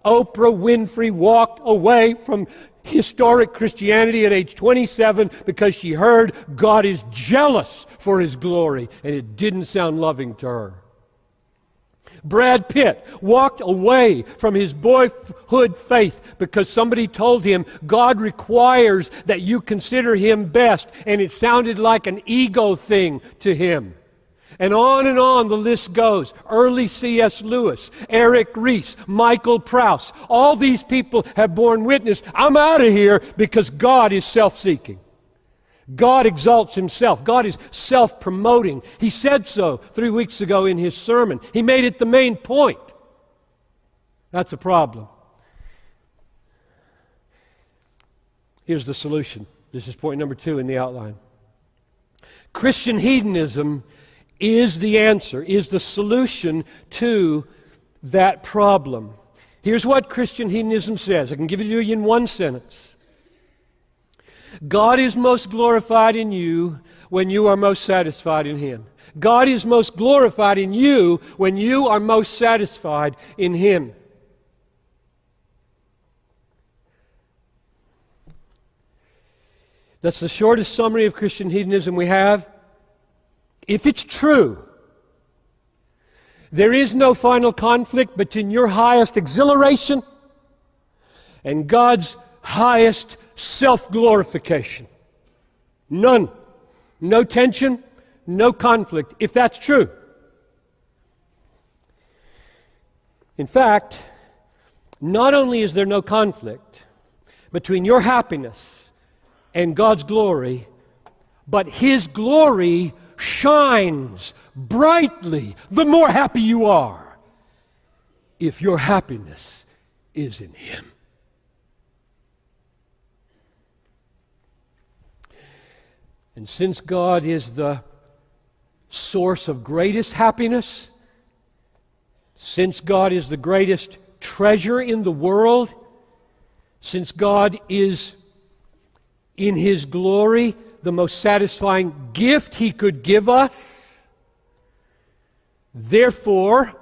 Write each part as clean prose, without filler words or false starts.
Oprah Winfrey walked away from historic Christianity at age 27 because she heard God is jealous for His glory, and it didn't sound loving to her. Brad Pitt walked away from his boyhood faith because somebody told him God requires that you consider Him best, and it sounded like an ego thing to him. And on the list goes. Early C.S. Lewis, Eric Ries, Michael Prouse. All these people have borne witness. I'm out of here because God is self-seeking. God exalts Himself. God is self-promoting. He said so 3 weeks ago in His sermon. He made it the main point. That's a problem. Here's the solution. This is point number 2 in the outline. Christian hedonism is the answer, is the solution to that problem. Here's what Christian hedonism says. I can give it to you in one sentence. God is most glorified in you when you are most satisfied in Him. God is most glorified in you when you are most satisfied in Him. That's the shortest summary of Christian hedonism we have. If it's true, there is no final conflict between your highest exhilaration and God's highest self-glorification. None. No tension, no conflict, if that's true. In fact, not only is there no conflict between your happiness and God's glory, but His glory shines brightly the more happy you are if your happiness is in Him. And since God is the source of greatest happiness, since God is the greatest treasure in the world, since God is in His glory the most satisfying gift He could give us, therefore,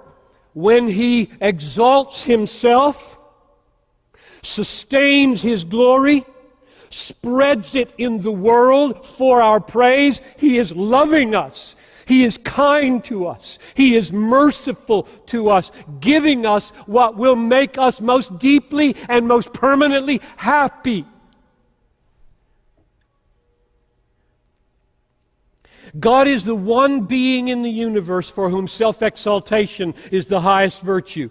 when He exalts Himself, sustains His glory, spreads it in the world for our praise, He is loving us. He is kind to us. He is merciful to us, giving us what will make us most deeply and most permanently happy. God is the one being in the universe for whom self-exaltation is the highest virtue.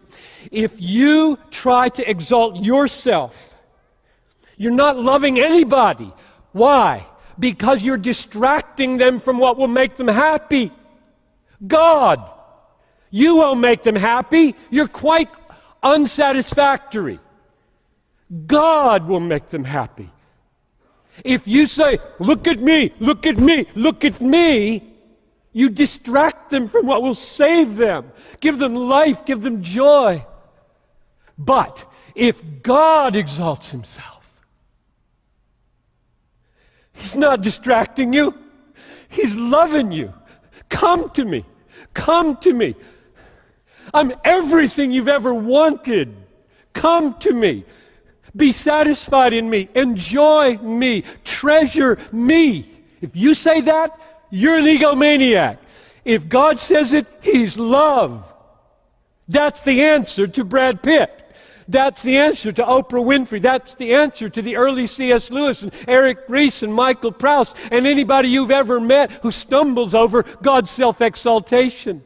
If you try to exalt yourself, you're not loving anybody. Why? Because you're distracting them from what will make them happy. God. You won't make them happy. You're quite unsatisfactory. God will make them happy. If you say, look at me, look at me, look at me, you distract them from what will save them. Give them life, give them joy. But if God exalts Himself, He's not distracting you. He's loving you. Come to me. Come to me. I'm everything you've ever wanted. Come to me. Be satisfied in me. Enjoy me. Treasure me. If you say that, you're an egomaniac. If God says it, He's love. That's the answer to Brad Pitt. That's the answer to Oprah Winfrey. That's the answer to the early C.S. Lewis and Eric Ries and Michael Prouse and anybody you've ever met who stumbles over God's self-exaltation.